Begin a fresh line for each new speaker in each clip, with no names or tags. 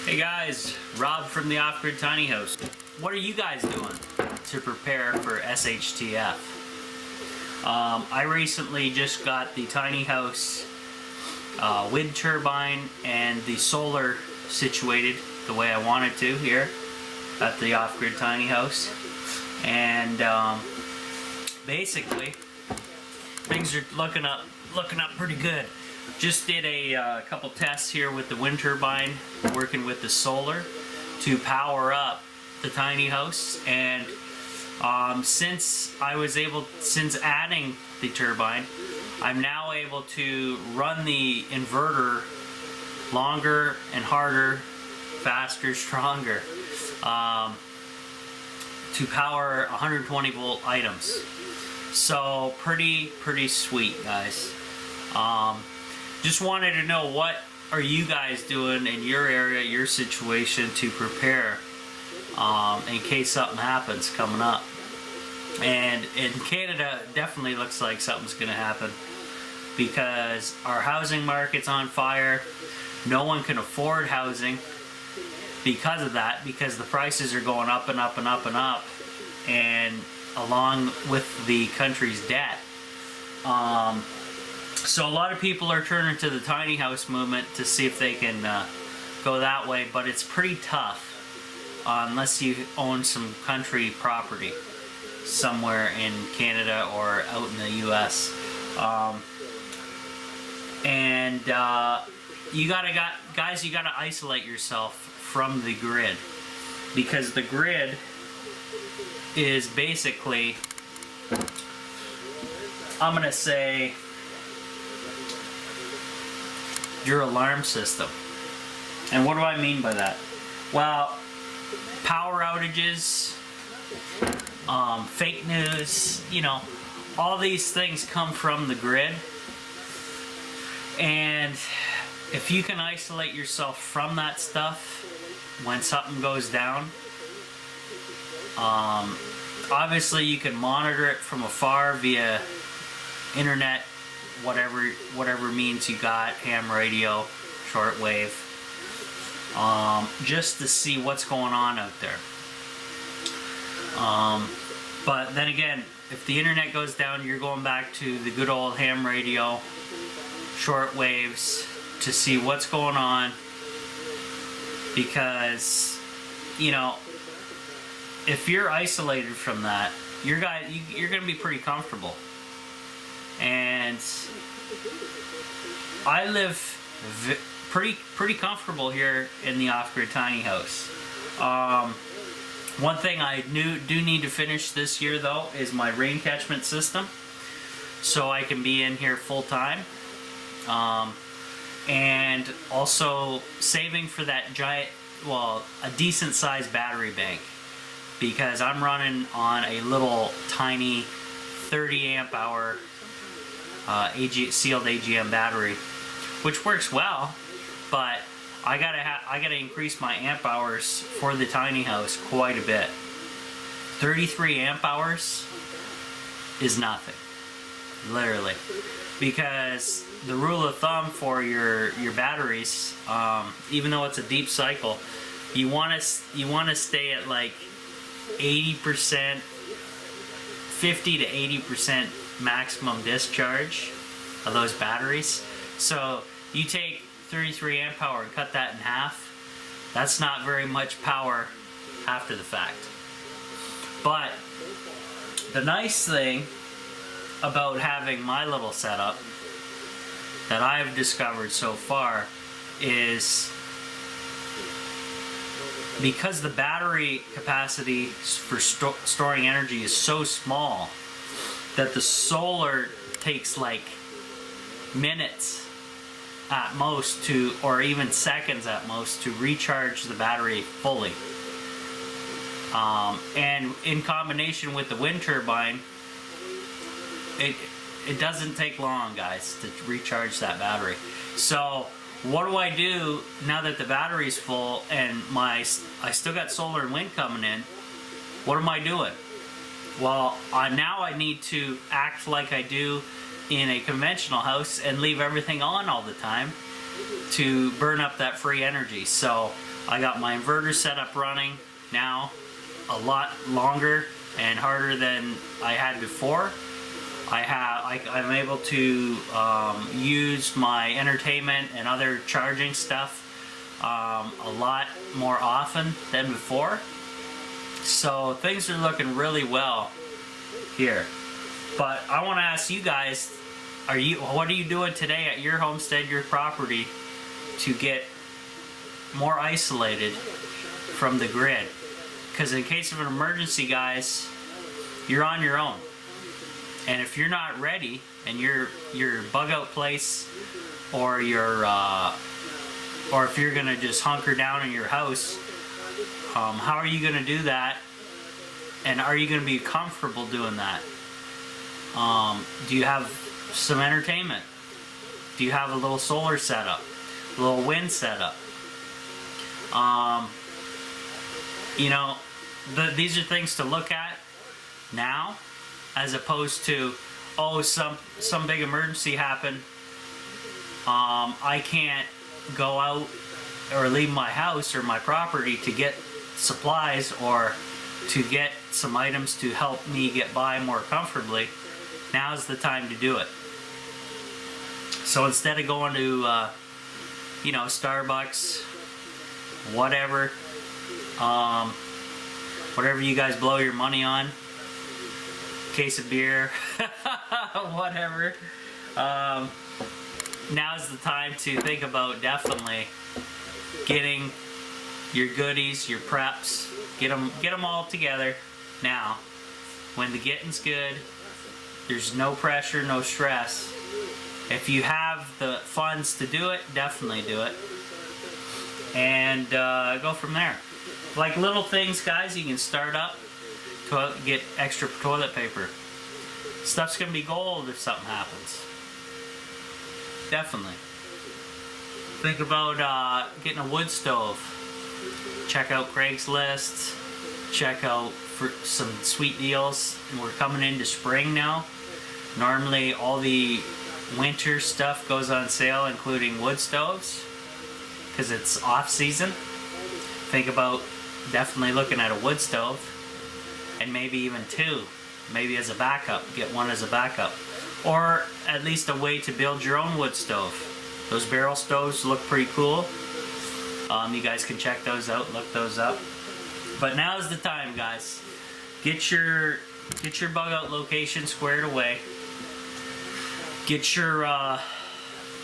Hey guys, Rob from the Off-Grid Tiny House. What are you guys doing to prepare for SHTF? I recently just got the tiny house wind turbine and the solar situated the way I wanted to here at the Off-Grid Tiny House. And basically, things are looking up pretty good. Just did a couple tests here with the wind turbine, working with the solar to power up the tiny house. And since adding the turbine, I'm now able to run the inverter longer and harder, faster, stronger, to power 120 volt items. So pretty sweet, guys. Just wanted to know, what are you guys doing in your area, your situation, to prepare in case something happens coming up. And in Canada, definitely looks like something's going to happen because our housing market's on fire. No one can afford housing because of that, because the prices are going up and up and up and up, and along with the country's debt. So a lot of people are turning to the tiny house movement to see if they can go that way, but it's pretty tough unless you own some country property somewhere in Canada or out in the US. You gotta isolate yourself from the grid, because the grid is basically, I'm gonna say, your alarm system. And what do I mean by that? Well, power outages, fake news, all these things come from the grid. And if you can isolate yourself from that stuff when something goes down, obviously you can monitor it from afar via internet, whatever means you got, ham radio, shortwave, just to see what's going on out there. But then again, if the internet goes down, you're going back to the good old ham radio, shortwaves, to see what's going on, because if you're isolated from that, you're going to be pretty comfortable. And I live pretty comfortable here in the Off-Grid Tiny House. One thing I do need to finish this year, though, is my rain catchment system, so I can be in here full time. And also saving for that a decent sized battery bank, because I'm running on a little tiny 30 amp hour sealed AGM battery, which works well, but I gotta increase my amp hours for the tiny house quite a bit. 33 amp hours is nothing, literally, because the rule of thumb for your batteries, even though it's a deep cycle, you want to stay at like 80%, 50 to 80% maximum discharge of those batteries. So you take 33 amp hour and cut that in half. That's not very much power after the fact. But the nice thing about having my little setup that I've discovered so far is, because the battery capacity for storing energy is so small, that the solar takes like minutes at most or even seconds at most to recharge the battery fully. And in combination with the wind turbine, it doesn't take long, guys, to recharge that battery. So what do I do now that the battery's full and I still got solar and wind coming in? What am I doing? Well, now I need to act like I do in a conventional house and leave everything on all the time, to burn up that free energy. So I got my inverter set up running now, a lot longer and harder than I had before. I'm able to use my entertainment and other charging stuff a lot more often than before. So things are looking really well here. But I want to ask you guys, what are you doing today at your homestead, your property, to get more isolated from the grid? Because in case of an emergency, guys, you're on your own. And if you're not ready, and your bug out place, or or if you're gonna just hunker down in your house, how are you gonna do that? And are you gonna be comfortable doing that? Do you have some entertainment? Do you have a little solar setup, a little wind setup? You know, these are things to look at now, as opposed to, oh, some big emergency happened. I can't go out or leave my house or my property to get supplies or to get some items to help me get by more comfortably. Now's the time to do it. So instead of going to, you know, Starbucks, whatever you guys blow your money on, case of beer, whatever, now's the time to think about definitely getting your goodies, your preps, get them all together now. When the getting's good, there's no pressure, no stress. If you have the funds to do it, definitely do it. And go from there. Like little things, guys, you can start up to get extra toilet paper. Stuff's gonna be gold if something happens. Definitely. Think about getting a wood stove. Check out Craigslist. Check out for some sweet deals. And we're coming into spring now. Normally all the winter stuff goes on sale, including wood stoves, because it's off season. Think about definitely looking at a wood stove, and maybe even two, maybe as a backup. Get one as a backup, or at least a way to build your own wood stove. Those barrel stoves look pretty cool. You guys can check those out, look those up. But now's the time, guys. Get your bug out location squared away. Get your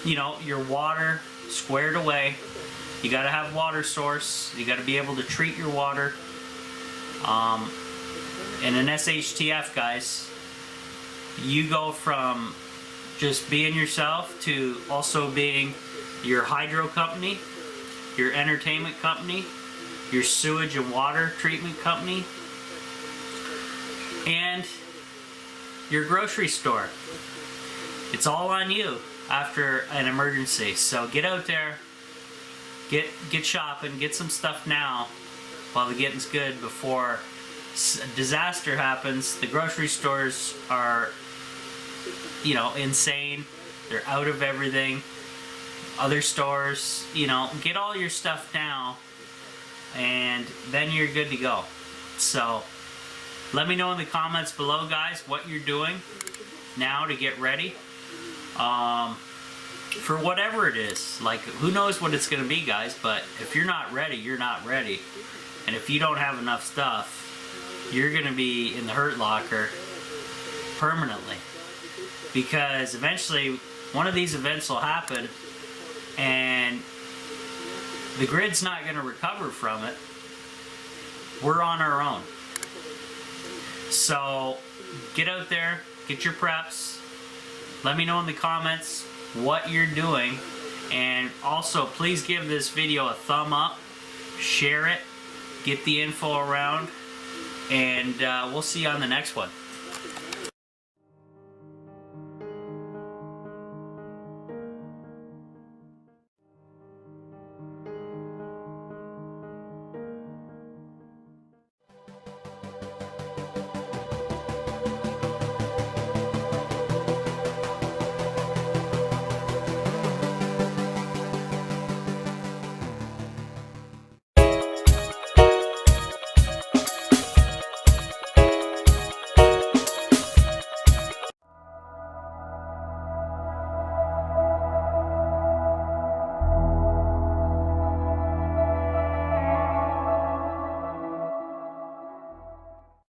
you know, your water squared away. You gotta have water source. You gotta be able to treat your water. In an SHTF, guys, you go from just being yourself to also being your hydro company, your entertainment company, your sewage and water treatment company, and your grocery store. It's all on you after an emergency. So get out there, get shopping, get some stuff now while the getting's good before a disaster happens. The grocery stores are, you know, insane. They're out of everything. Other stores, you know, get all your stuff now and then you're good to go. So let me know in the comments below, guys, what you're doing now to get ready. For whatever it is. Like, who knows what it's going to be, guys, but if you're not ready, you're not ready. And if you don't have enough stuff, you're going to be in the hurt locker permanently. Because eventually, one of these events will happen, and the grid's not going to recover from it. We're on our own. So, get out there, get your preps. Let me know in the comments what you're doing, and also please give this video a thumb up, share it, get the info around, and we'll see you on the next one.